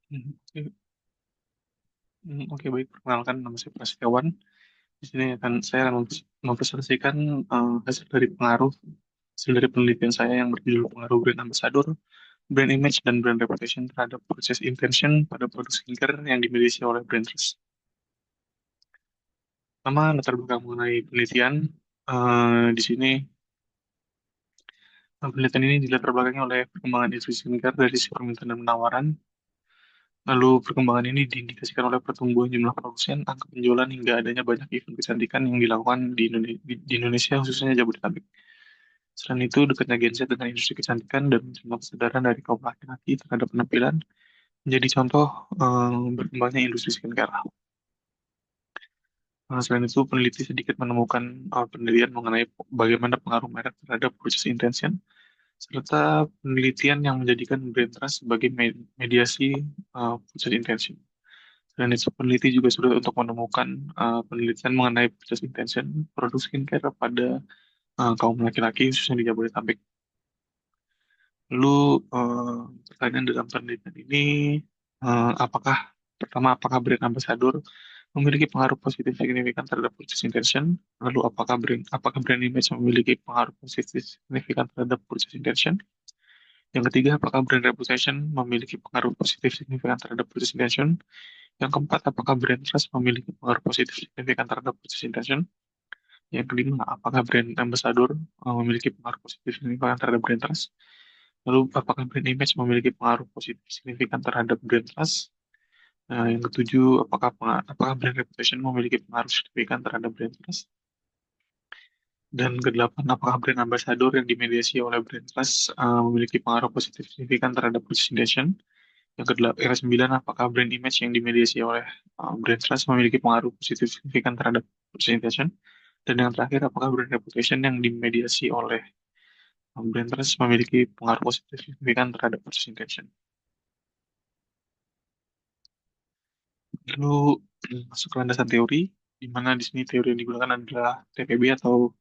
Mhm. Oke, baik. Perkenalkan, nama saya Prasetyawan. Di sini saya akan mempresentasikan hasil dari hasil dari penelitian saya yang berjudul pengaruh brand ambassador, brand image, dan brand reputation terhadap proses intention pada produk skincare yang dimiliki oleh brand trust. Pertama, latar belakang mengenai penelitian. Di sini, penelitian ini dilatar belakangi oleh perkembangan industri skincare dari sisi permintaan dan penawaran. Lalu perkembangan ini diindikasikan oleh pertumbuhan jumlah produsen, angka penjualan, hingga adanya banyak event kecantikan yang dilakukan di Indonesia, khususnya Jabodetabek. Selain itu, dekatnya Gen Z dengan industri kecantikan dan munculnya kesadaran dari kaum laki-laki terhadap penampilan menjadi contoh berkembangnya industri skincare. Selain itu, peneliti sedikit menemukan penelitian mengenai bagaimana pengaruh merek terhadap proses intention, serta penelitian yang menjadikan brand trust sebagai mediasi proses intention. Dan itu peneliti juga sudah untuk menemukan penelitian mengenai proses intention produk skincare pada kaum laki-laki khususnya di Jabodetabek. Lalu pertanyaan dalam penelitian ini apakah pertama apakah brand ambassador memiliki pengaruh positif signifikan terhadap purchase intention? Lalu apakah brand image memiliki pengaruh positif signifikan terhadap purchase intention? Yang ketiga, apakah brand reputation memiliki pengaruh positif signifikan terhadap purchase intention? Yang keempat, apakah brand trust memiliki pengaruh positif signifikan terhadap purchase intention? Yang kelima, apakah brand ambassador memiliki pengaruh positif signifikan terhadap brand trust? Lalu, apakah brand image memiliki pengaruh positif signifikan terhadap brand trust? Yang ketujuh, apakah brand reputation memiliki pengaruh signifikan terhadap brand trust? Dan kedelapan, apakah brand ambassador yang dimediasi oleh brand trust memiliki pengaruh positif signifikan terhadap position? Yang kesembilan, apakah brand image yang dimediasi oleh brand trust memiliki pengaruh positif signifikan terhadap presentation? Dan yang terakhir, apakah brand reputation yang dimediasi oleh brand trust memiliki pengaruh positif signifikan terhadap presentation? Lalu masuk ke landasan teori, di mana di sini teori yang digunakan adalah TPB atau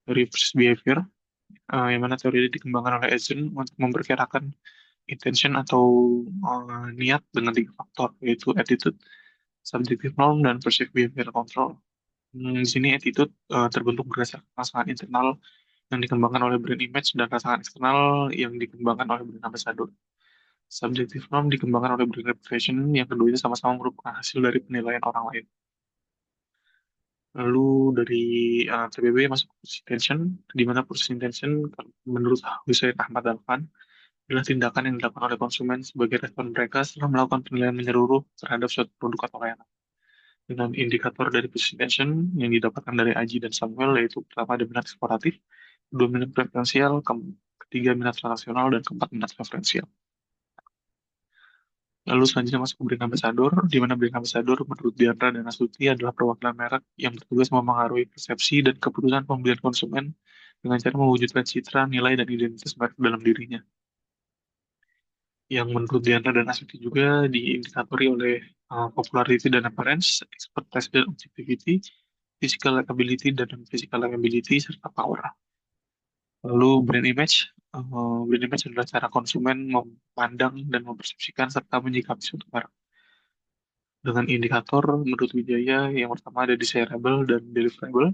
teori versus behavior, yang mana teori ini dikembangkan oleh Eisen untuk memperkirakan intention atau niat dengan tiga faktor, yaitu attitude, subjective norm, dan perceived behavior control. Di sini attitude terbentuk berdasarkan pasangan internal yang dikembangkan oleh brand image dan pasangan eksternal yang dikembangkan oleh brand ambassador. Subjective norm dikembangkan oleh brand reputation, yang keduanya sama-sama merupakan hasil dari penilaian orang lain. Lalu dari TBB masuk ke proses intention, di mana proses intention menurut Hussein Ahmad Dalvan adalah tindakan yang dilakukan oleh konsumen sebagai respon mereka setelah melakukan penilaian menyeluruh terhadap suatu produk atau layanan. Dengan indikator dari proses intention yang didapatkan dari Aji dan Samuel, yaitu pertama ada minat eksploratif, kedua minat preferensial, ketiga minat transaksional, dan keempat minat referensial. Lalu selanjutnya masuk ke brand ambassador, di mana brand ambassador menurut Diandra dan Astuti adalah perwakilan merek yang bertugas memengaruhi persepsi dan keputusan pembelian konsumen dengan cara mewujudkan citra, nilai, dan identitas merek dalam dirinya. Yang menurut Diandra dan Astuti juga diindikatori oleh popularity dan appearance, expertise dan objectivity, physical likability dan non-physical likability, serta power. Lalu brand image adalah cara konsumen memandang dan mempersepsikan serta menyikapi suatu merek. Dengan indikator menurut Wijaya yang pertama ada desirable dan deliverable,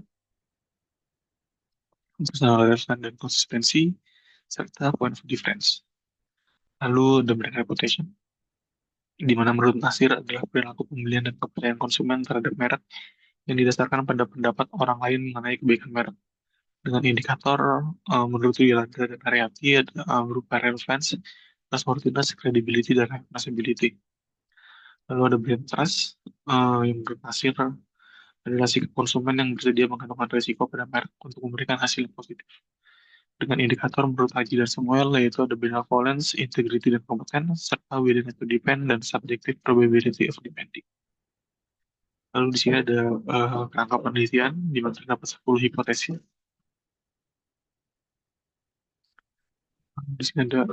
personal relation dan konsistensi, serta point of difference. Lalu the brand reputation, di mana menurut Nasir adalah perilaku pembelian dan kepercayaan konsumen terhadap merek yang didasarkan pada pendapat orang lain mengenai kebaikan merek. Dengan indikator menurut Yolanda dan Ariati berupa relevance, trustworthiness, credibility, dan recognizability. Lalu ada brand trust yang menurut Nasir adalah sikap konsumen yang bersedia menggantungkan risiko pada merek untuk memberikan hasil yang positif. Dengan indikator menurut Haji dan Samuel yaitu ada benevolence, integrity, dan kompeten, serta willingness to depend dan subjective probability of depending. Lalu di sini ada kerangka penelitian di mana terdapat 10 hipotesis. Di sini ada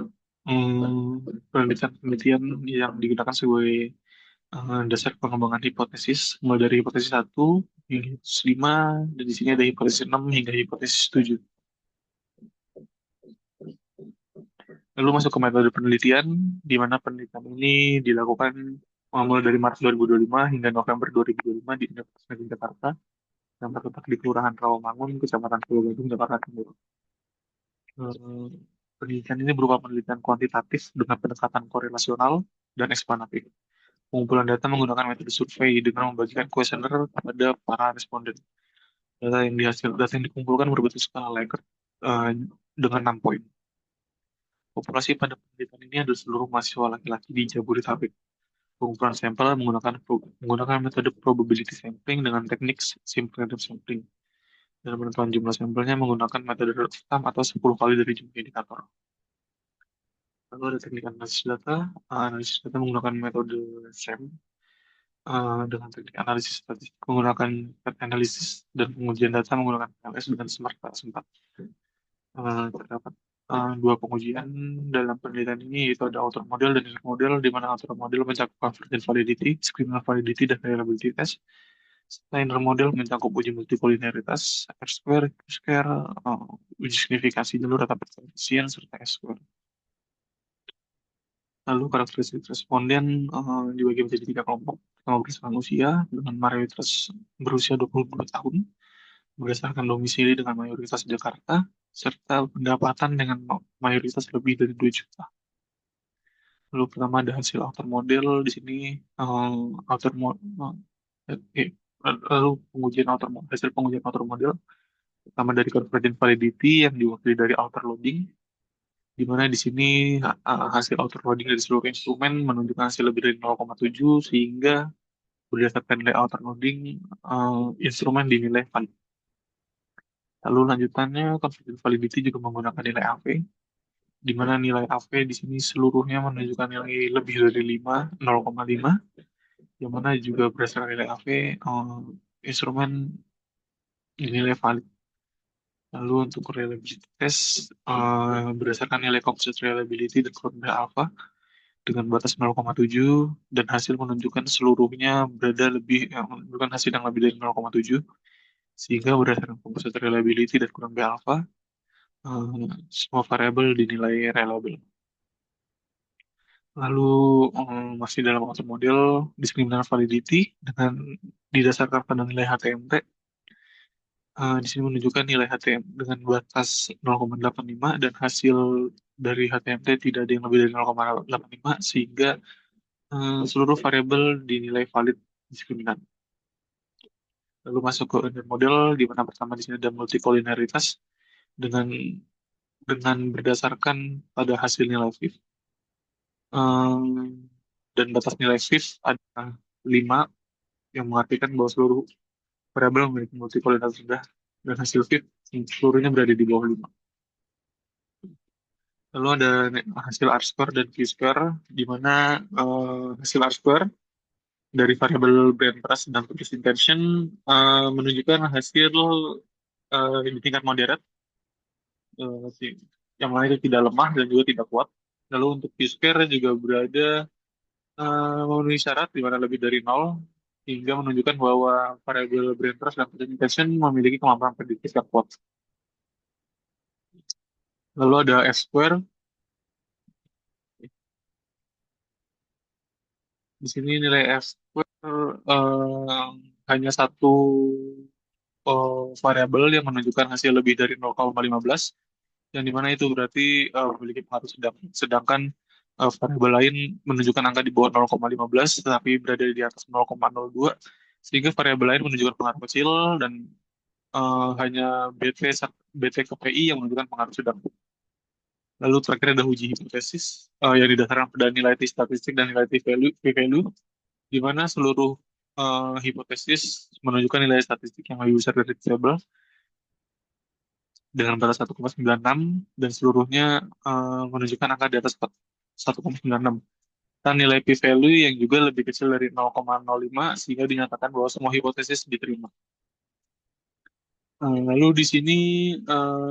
penelitian-penelitian yang digunakan sebagai dasar pengembangan hipotesis, mulai dari hipotesis 1 hingga hipotesis 5, dan di sini ada hipotesis 6 hingga hipotesis 7. Lalu masuk ke metode penelitian, di mana penelitian ini dilakukan mulai dari Maret 2025 hingga November 2025 di Universitas Negeri Jakarta yang terletak di Kelurahan Rawamangun, Kecamatan Pulau Gadung, Jakarta Timur. Eh, Penelitian ini berupa penelitian kuantitatif dengan pendekatan korelasional dan eksplanatif. Pengumpulan data menggunakan metode survei dengan membagikan kuesioner kepada para responden. Data yang dikumpulkan berbentuk skala Likert eh, dengan 6 poin. Populasi pada penelitian ini adalah seluruh mahasiswa laki-laki di Jabodetabek. Pengumpulan sampel menggunakan metode probability sampling dengan teknik simple random sampling. Dan penentuan jumlah sampelnya menggunakan metode sum atau 10 kali dari jumlah indikator. Lalu ada teknik analisis data. Analisis data menggunakan metode SAM dengan teknik analisis statistik menggunakan path analysis dan pengujian data menggunakan PLS dengan Smart PS4. Terdapat dua pengujian dalam penelitian ini yaitu ada outer model dan inner model di mana outer model mencakup convergent validity, discriminant validity, dan reliability test. Serta inner model mencakup uji multikoliniaritas, R-square, Q-square, uji signifikasi jalur atau koefisien, serta S-square. Lalu karakteristik responden dibagi menjadi tiga kelompok. Pertama berdasarkan usia dengan mayoritas berusia 22 tahun, berdasarkan domisili dengan mayoritas Jakarta, serta pendapatan dengan mayoritas lebih dari 2 juta. Lalu pertama ada hasil outer model di sini outer model lalu hasil pengujian outer model pertama dari convergent validity yang diwakili dari outer loading di mana di sini hasil outer loading dari seluruh instrumen menunjukkan hasil lebih dari 0,7 sehingga berdasarkan nilai outer loading instrumen dinilai valid. Lalu lanjutannya convergent validity juga menggunakan nilai AV di mana nilai AV di sini seluruhnya menunjukkan nilai lebih dari 5, 0,5 yang mana juga berdasarkan nilai AV instrumen dinilai valid. Lalu untuk reliability test berdasarkan nilai composite reliability dan kurva alpha dengan batas 0,7 dan hasil menunjukkan seluruhnya berada menunjukkan hasil yang lebih dari 0,7 sehingga berdasarkan composite reliability dan kurva alpha semua variabel dinilai reliable. Lalu masih dalam auto model discriminant validity dengan didasarkan pada nilai HTMT. Di sini menunjukkan nilai HTM dengan batas 0,85 dan hasil dari HTMT tidak ada yang lebih dari 0,85 sehingga seluruh variabel dinilai valid diskriminan. Lalu masuk ke inner model di mana pertama di sini ada multikoliniaritas dengan berdasarkan pada hasil nilai fifth. Dan batas nilai fifth ada 5 yang mengartikan bahwa seluruh variabel memiliki multikoliniaritas rendah dan hasil fifth seluruhnya berada di bawah 5. Lalu ada hasil R-square dan Q-square, di mana hasil R-square dari variabel brand trust dan purchase intention menunjukkan hasil di tingkat moderat, yang mana itu tidak lemah dan juga tidak kuat. Lalu untuk Q-square juga berada memenuhi syarat di mana lebih dari 0, hingga menunjukkan bahwa variabel brand trust dan purchase intention memiliki kemampuan prediktif yang kuat. Lalu ada S-square. Di sini nilai F-square hanya satu variabel yang menunjukkan hasil lebih dari 0,15 yang dimana itu berarti memiliki pengaruh sedangkan variabel lain menunjukkan angka di bawah 0,15 tetapi berada di atas 0,02 sehingga variabel lain menunjukkan pengaruh kecil dan hanya BT ke PI yang menunjukkan pengaruh sedang. Lalu terakhir ada uji hipotesis yang didasarkan pada nilai T statistik dan nilai P-value di mana seluruh hipotesis menunjukkan nilai statistik yang lebih besar dari variabel dengan batas 1,96 dan seluruhnya menunjukkan angka di atas 1,96. Dan nilai p-value yang juga lebih kecil dari 0,05 sehingga dinyatakan bahwa semua hipotesis diterima. Lalu di sini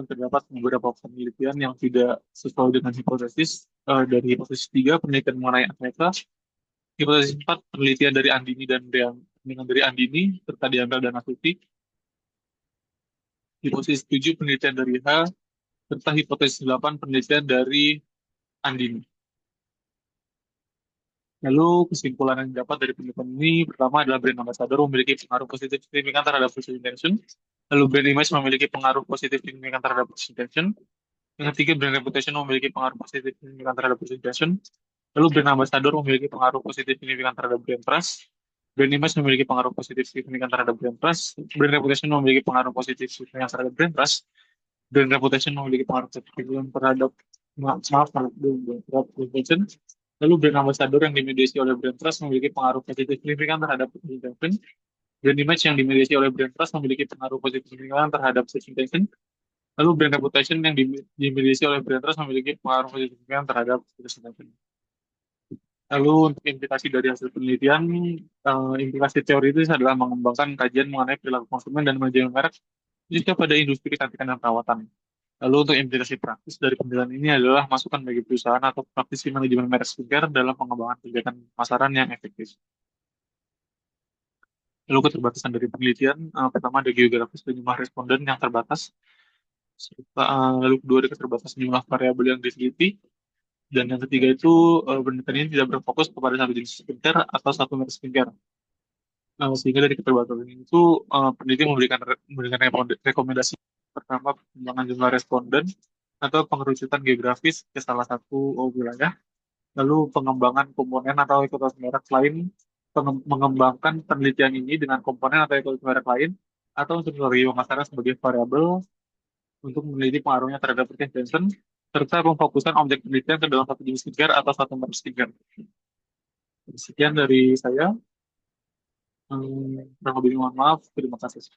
terdapat beberapa penelitian yang tidak sesuai dengan hipotesis. Dari hipotesis 3, penelitian mengenai atleta. Hipotesis 4, penelitian dari Andini dari Andini, serta diambil dan Asuti. Hipotesis 7, penelitian dari H, serta hipotesis 8, penelitian dari Andini. Lalu kesimpulan yang didapat dari penelitian ini pertama adalah brand ambassador memiliki pengaruh positif signifikan terhadap first intention. Lalu brand image memiliki pengaruh positif signifikan terhadap first intention. Yang ketiga, brand reputation memiliki pengaruh positif signifikan terhadap first intention. Lalu brand ambassador memiliki pengaruh positif signifikan terhadap brand trust. Brand image memiliki pengaruh positif signifikan terhadap brand trust. Brand reputation memiliki pengaruh positif signifikan terhadap brand trust. Brand reputation memiliki pengaruh positif signifikan terhadap maaf, terhadap reputation. Lalu brand ambassador yang dimediasi oleh brand trust memiliki pengaruh positif signifikan terhadap first intention. Brand image yang dimediasi oleh brand trust memiliki pengaruh positif signifikan terhadap first intention. Lalu brand reputation yang dimiliki oleh brand trust memiliki pengaruh signifikan terhadap first intention. Lalu untuk implikasi dari hasil penelitian, implikasi teoritis adalah mengembangkan kajian mengenai perilaku konsumen dan manajemen merek khususnya pada industri kecantikan dan perawatan. Lalu untuk implikasi praktis dari penelitian ini adalah masukan bagi perusahaan atau praktisi manajemen merek skincare dalam pengembangan kegiatan pemasaran yang efektif. Lalu keterbatasan dari penelitian, pertama ada geografis dan jumlah responden yang terbatas. Lalu kedua ada keterbatasan jumlah variabel yang diteliti. Dan yang ketiga itu penelitian ini tidak berfokus kepada satu jenis skincare atau satu merek skincare. Sehingga dari keterbatasan itu peneliti memberikan rekomendasi pertama pengembangan jumlah responden atau pengerucutan geografis ke salah satu wilayah, lalu pengembangan komponen atau ekuitas merek lain, mengembangkan penelitian ini dengan komponen atau ekuitas merek lain, atau untuk strategi pemasaran sebagai variabel untuk meneliti pengaruhnya terhadap retention, serta pemfokusan objek penelitian ke dalam satu jenis skincare atau satu merek skincare. Sekian dari saya. Kurang lebih mohon maaf. Terima kasih.